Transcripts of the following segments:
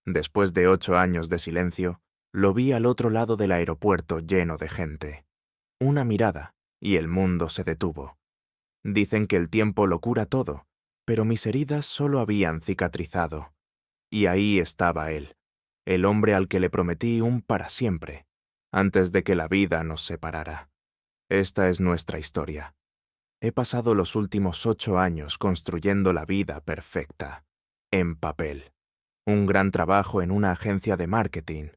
Después de 8 años de silencio, lo vi al otro lado del aeropuerto lleno de gente. Una mirada, y el mundo se detuvo. Dicen que el tiempo lo cura todo, pero mis heridas solo habían cicatrizado. Y ahí estaba él, el hombre al que le prometí un para siempre, antes de que la vida nos separara. Esta es nuestra historia. He pasado los últimos 8 años construyendo la vida perfecta, en papel. Un gran trabajo en una agencia de marketing,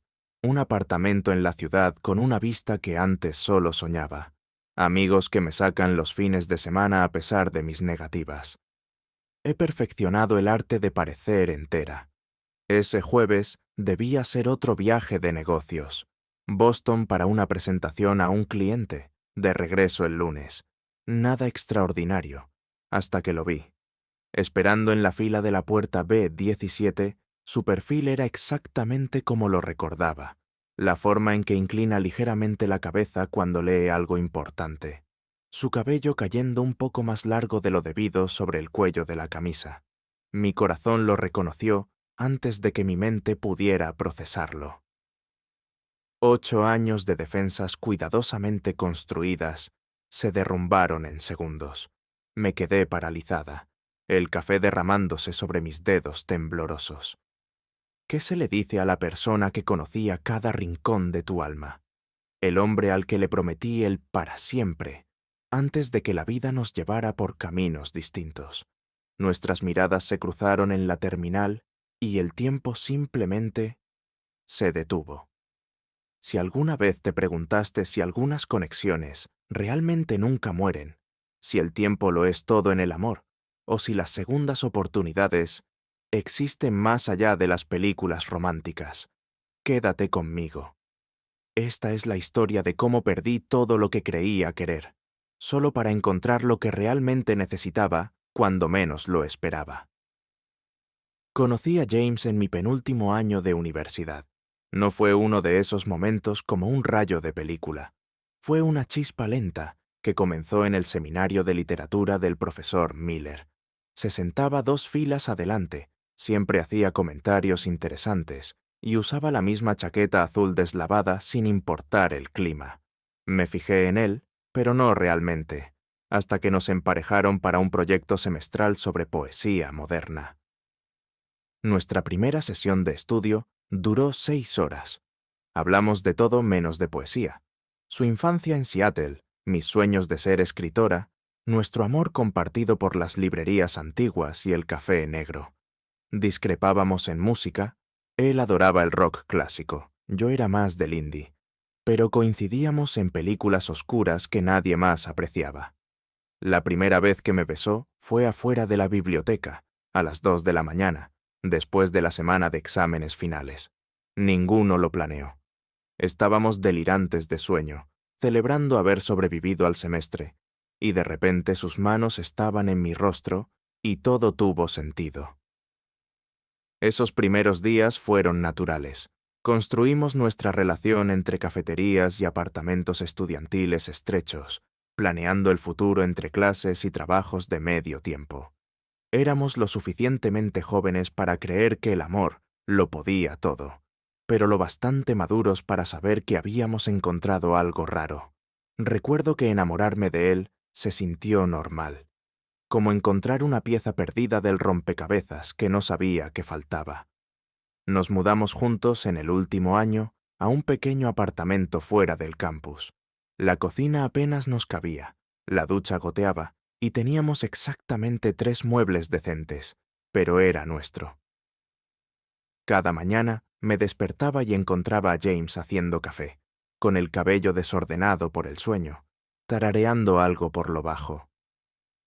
un apartamento en la ciudad con una vista que antes solo soñaba, amigos que me sacan los fines de semana a pesar de mis negativas. He perfeccionado el arte de parecer entera. Ese jueves debía ser otro viaje de negocios. Boston para una presentación a un cliente, de regreso el lunes. Nada extraordinario, hasta que lo vi. Esperando en la fila de la puerta B17, su perfil era exactamente como lo recordaba, la forma en que inclina ligeramente la cabeza cuando lee algo importante, su cabello cayendo un poco más largo de lo debido sobre el cuello de la camisa. Mi corazón lo reconoció antes de que mi mente pudiera procesarlo. 8 años de defensas cuidadosamente construidas se derrumbaron en segundos. Me quedé paralizada, el café derramándose sobre mis dedos temblorosos. ¿Qué se le dice a la persona que conocía cada rincón de tu alma? El hombre al que le prometí el para siempre, antes de que la vida nos llevara por caminos distintos. Nuestras miradas se cruzaron en la terminal y el tiempo simplemente se detuvo. Si alguna vez te preguntaste si algunas conexiones realmente nunca mueren, si el tiempo lo es todo en el amor, o si las segundas oportunidades existen más allá de las películas románticas, quédate conmigo. Esta es la historia de cómo perdí todo lo que creía querer, solo para encontrar lo que realmente necesitaba cuando menos lo esperaba. Conocí a James en mi penúltimo año de universidad. No fue uno de esos momentos como un rayo de película. Fue una chispa lenta que comenzó en el seminario de literatura del profesor Miller. Se sentaba 2 filas adelante, siempre hacía comentarios interesantes y usaba la misma chaqueta azul deslavada sin importar el clima. Me fijé en él, pero no realmente, hasta que nos emparejaron para un proyecto semestral sobre poesía moderna. Nuestra primera sesión de estudio duró 6 horas. Hablamos de todo menos de poesía. Su infancia en Seattle, mis sueños de ser escritora, nuestro amor compartido por las librerías antiguas y el café negro. Discrepábamos en música, él adoraba el rock clásico, yo era más del indie, pero coincidíamos en películas oscuras que nadie más apreciaba. La primera vez que me besó fue afuera de la biblioteca, a las 2 de la mañana, después de la semana de exámenes finales. Ninguno lo planeó. Estábamos delirantes de sueño, celebrando haber sobrevivido al semestre, y de repente sus manos estaban en mi rostro y todo tuvo sentido. Esos primeros días fueron naturales. Construimos nuestra relación entre cafeterías y apartamentos estudiantiles estrechos, planeando el futuro entre clases y trabajos de medio tiempo. Éramos lo suficientemente jóvenes para creer que el amor lo podía todo, pero lo bastante maduros para saber que habíamos encontrado algo raro. Recuerdo que enamorarme de él se sintió normal, como encontrar una pieza perdida del rompecabezas que no sabía que faltaba. Nos mudamos juntos en el último año a un pequeño apartamento fuera del campus. La cocina apenas nos cabía, la ducha goteaba y teníamos exactamente 3 muebles decentes, pero era nuestro. Cada mañana me despertaba y encontraba a James haciendo café, con el cabello desordenado por el sueño, tarareando algo por lo bajo.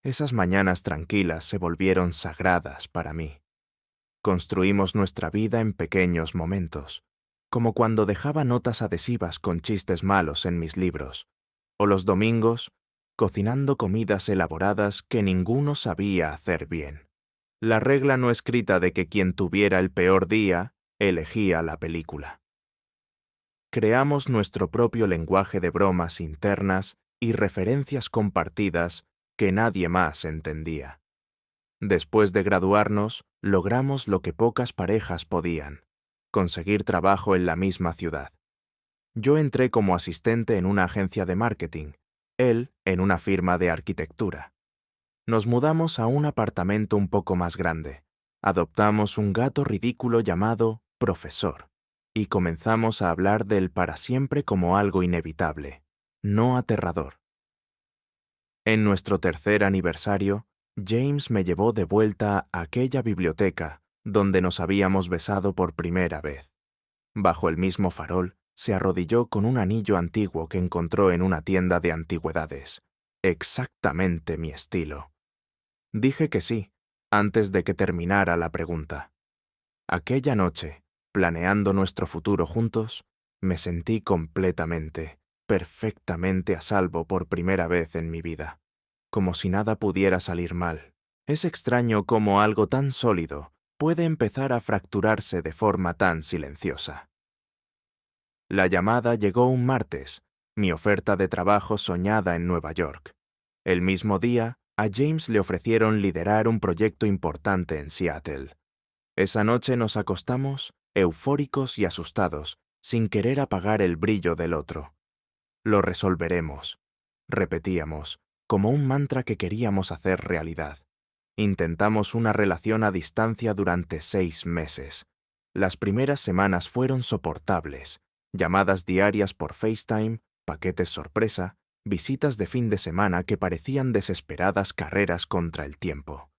Esas mañanas tranquilas se volvieron sagradas para mí. Construimos nuestra vida en pequeños momentos, como cuando dejaba notas adhesivas con chistes malos en mis libros, o los domingos, cocinando comidas elaboradas que ninguno sabía hacer bien. La regla no escrita de que quien tuviera el peor día elegía la película. Creamos nuestro propio lenguaje de bromas internas y referencias compartidas que nadie más entendía. Después de graduarnos, logramos lo que pocas parejas podían: conseguir trabajo en la misma ciudad. Yo entré como asistente en una agencia de marketing, él en una firma de arquitectura. Nos mudamos a un apartamento un poco más grande. Adoptamos un gato ridículo llamado Profesor y comenzamos a hablar del para siempre como algo inevitable, no aterrador. En nuestro tercer aniversario, James me llevó de vuelta a aquella biblioteca donde nos habíamos besado por primera vez. Bajo el mismo farol, se arrodilló con un anillo antiguo que encontró en una tienda de antigüedades. Exactamente mi estilo. Dije que sí, antes de que terminara la pregunta. Aquella noche, planeando nuestro futuro juntos, me sentí completamente, perfectamente a salvo por primera vez en mi vida. Como si nada pudiera salir mal. Es extraño cómo algo tan sólido puede empezar a fracturarse de forma tan silenciosa. La llamada llegó un martes, mi oferta de trabajo soñada en Nueva York. El mismo día, a James le ofrecieron liderar un proyecto importante en Seattle. Esa noche nos acostamos, eufóricos y asustados, sin querer apagar el brillo del otro. Lo resolveremos, repetíamos, como un mantra que queríamos hacer realidad. Intentamos una relación a distancia durante 6 meses. Las primeras semanas fueron soportables. Llamadas diarias por FaceTime, paquetes sorpresa, visitas de fin de semana que parecían desesperadas carreras contra el tiempo.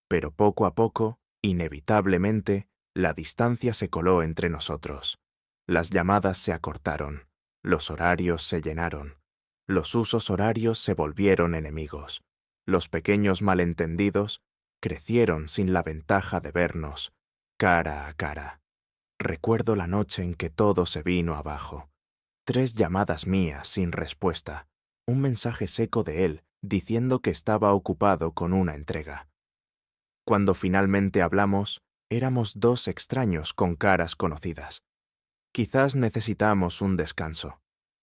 Pero poco a poco, inevitablemente, la distancia se coló entre nosotros. Las llamadas se acortaron, los horarios se llenaron, los usos horarios se volvieron enemigos, los pequeños malentendidos crecieron sin la ventaja de vernos cara a cara. Recuerdo la noche en que todo se vino abajo. 3 llamadas mías sin respuesta, un mensaje seco de él diciendo que estaba ocupado con una entrega. Cuando finalmente hablamos, éramos 2 extraños con caras conocidas. Quizás necesitamos un descanso,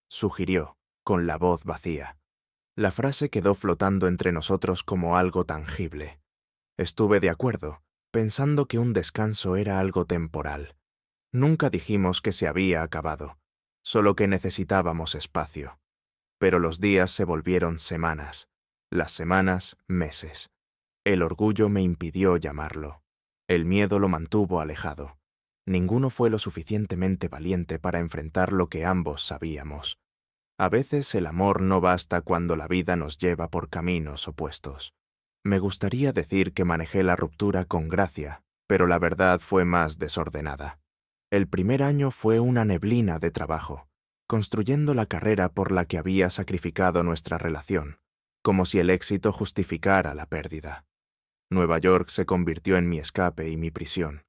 sugirió, con la voz vacía. La frase quedó flotando entre nosotros como algo tangible. Estuve de acuerdo, pensando que un descanso era algo temporal. Nunca dijimos que se había acabado, solo que necesitábamos espacio. Pero los días se volvieron semanas, las semanas meses. El orgullo me impidió llamarlo. El miedo lo mantuvo alejado. Ninguno fue lo suficientemente valiente para enfrentar lo que ambos sabíamos. A veces el amor no basta cuando la vida nos lleva por caminos opuestos. Me gustaría decir que manejé la ruptura con gracia, pero la verdad fue más desordenada. El primer año fue una neblina de trabajo, construyendo la carrera por la que había sacrificado nuestra relación, como si el éxito justificara la pérdida. Nueva York se convirtió en mi escape y mi prisión.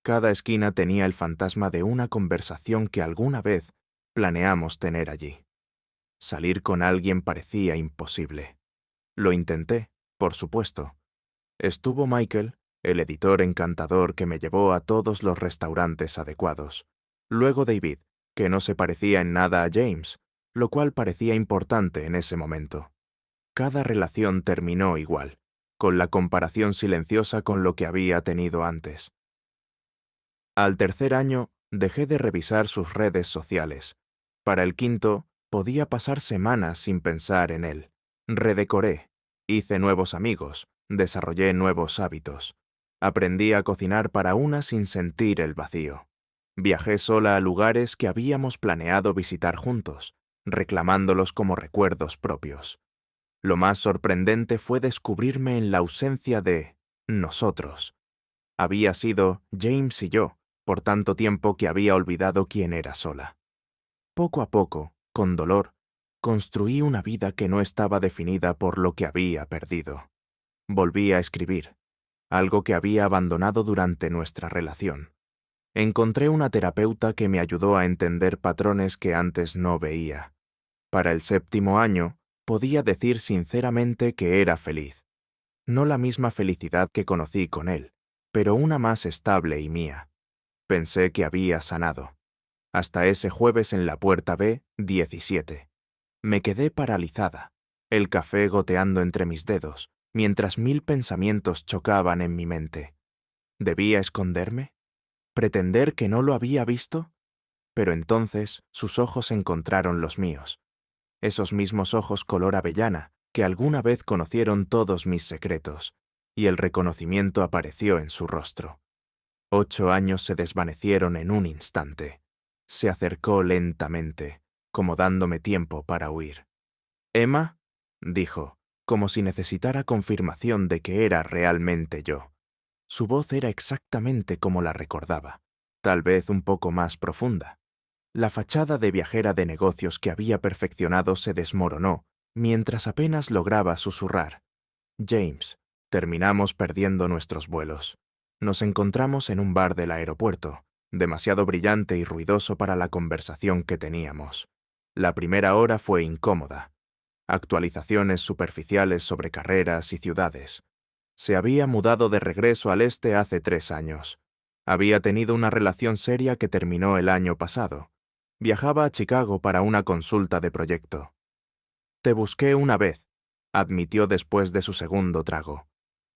Cada esquina tenía el fantasma de una conversación que alguna vez planeamos tener allí. Salir con alguien parecía imposible. Lo intenté, por supuesto. Estuvo Michael, el editor encantador que me llevó a todos los restaurantes adecuados. Luego David, que no se parecía en nada a James, lo cual parecía importante en ese momento. Cada relación terminó igual, con la comparación silenciosa con lo que había tenido antes. Al tercer año, dejé de revisar sus redes sociales. Para el quinto, podía pasar semanas sin pensar en él. Redecoré, hice nuevos amigos, desarrollé nuevos hábitos. Aprendí a cocinar para una sin sentir el vacío. Viajé sola a lugares que habíamos planeado visitar juntos, reclamándolos como recuerdos propios. Lo más sorprendente fue descubrirme en la ausencia de nosotros. Había sido James y yo, por tanto tiempo que había olvidado quién era sola. Poco a poco, con dolor, construí una vida que no estaba definida por lo que había perdido. Volví a escribir, algo que había abandonado durante nuestra relación. Encontré una terapeuta que me ayudó a entender patrones que antes no veía. Para el 7º año, podía decir sinceramente que era feliz. No la misma felicidad que conocí con él, pero una más estable y mía. Pensé que había sanado. Hasta ese jueves en la puerta B17. Me quedé paralizada, el café goteando entre mis dedos, mientras 1000 pensamientos chocaban en mi mente. ¿Debía esconderme? ¿Pretender que no lo había visto? Pero entonces sus ojos encontraron los míos, esos mismos ojos color avellana que alguna vez conocieron todos mis secretos, y el reconocimiento apareció en su rostro. 8 años se desvanecieron en un instante. Se acercó lentamente, como dándome tiempo para huir. «Emma», dijo, como si necesitara confirmación de que era realmente yo. Su voz era exactamente como la recordaba, tal vez un poco más profunda. La fachada de viajera de negocios que había perfeccionado se desmoronó mientras apenas lograba susurrar. «James, terminamos perdiendo nuestros vuelos. Nos encontramos en un bar del aeropuerto, demasiado brillante y ruidoso para la conversación que teníamos. La primera hora fue incómoda. Actualizaciones superficiales sobre carreras y ciudades. Se había mudado de regreso al este hace 3 años. Había tenido una relación seria que terminó el año pasado. Viajaba a Chicago para una consulta de proyecto. «Te busqué una vez», admitió después de su segundo trago.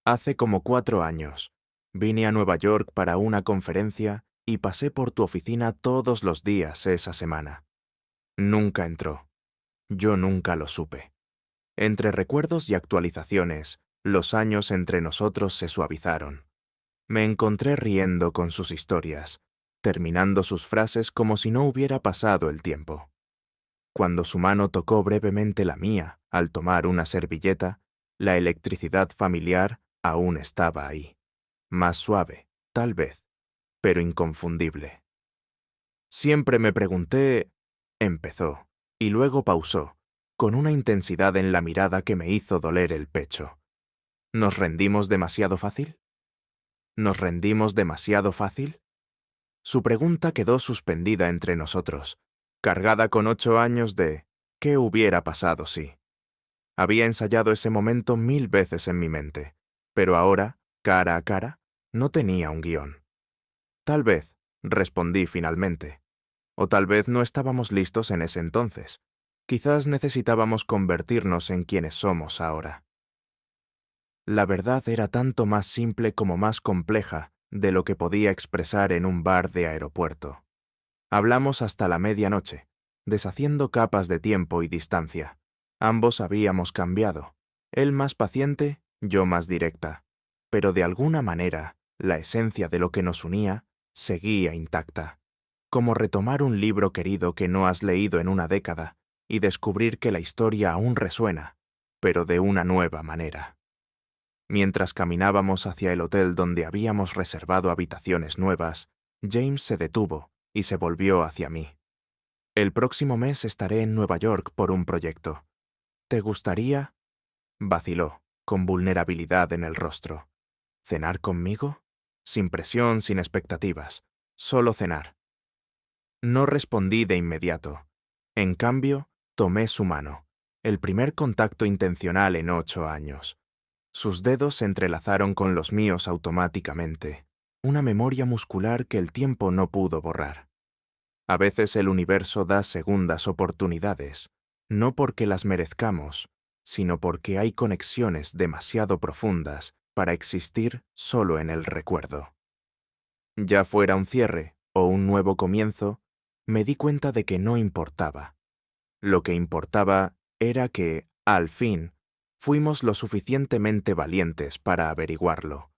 «Hace como 4 años. Vine a Nueva York para una conferencia y pasé por tu oficina todos los días esa semana». Nunca entró. Yo nunca lo supe. Entre recuerdos y actualizaciones, los años entre nosotros se suavizaron. Me encontré riendo con sus historias, terminando sus frases como si no hubiera pasado el tiempo. Cuando su mano tocó brevemente la mía al tomar una servilleta, la electricidad familiar aún estaba ahí. Más suave, tal vez, pero inconfundible. «Siempre me pregunté», empezó, y luego pausó, con una intensidad en la mirada que me hizo doler el pecho. ¿Nos rendimos demasiado fácil? ¿Nos rendimos demasiado fácil? Su pregunta quedó suspendida entre nosotros, cargada con 8 años de «¿qué hubiera pasado si?». Había ensayado ese momento 1000 veces en mi mente, pero ahora, cara a cara, no tenía un guión. «Tal vez», respondí finalmente. «O tal vez no estábamos listos en ese entonces. Quizás necesitábamos convertirnos en quienes somos ahora». La verdad era tanto más simple como más compleja de lo que podía expresar en un bar de aeropuerto. Hablamos hasta la medianoche, deshaciendo capas de tiempo y distancia. Ambos habíamos cambiado, él más paciente, yo más directa, pero de alguna manera, la esencia de lo que nos unía seguía intacta, como retomar un libro querido que no has leído en una década y descubrir que la historia aún resuena, pero de una nueva manera. Mientras caminábamos hacia el hotel donde habíamos reservado habitaciones nuevas, James se detuvo y se volvió hacia mí. «El próximo mes estaré en Nueva York por un proyecto. ¿Te gustaría?», vaciló, con vulnerabilidad en el rostro. «¿Cenar conmigo? Sin presión, sin expectativas. Solo cenar». No respondí de inmediato. En cambio, tomé su mano, el primer contacto intencional en 8 años. Sus dedos se entrelazaron con los míos automáticamente, una memoria muscular que el tiempo no pudo borrar. A veces el universo da segundas oportunidades, no porque las merezcamos, sino porque hay conexiones demasiado profundas para existir solo en el recuerdo. Ya fuera un cierre o un nuevo comienzo, me di cuenta de que no importaba. Lo que importaba era que, al fin, fuimos lo suficientemente valientes para averiguarlo.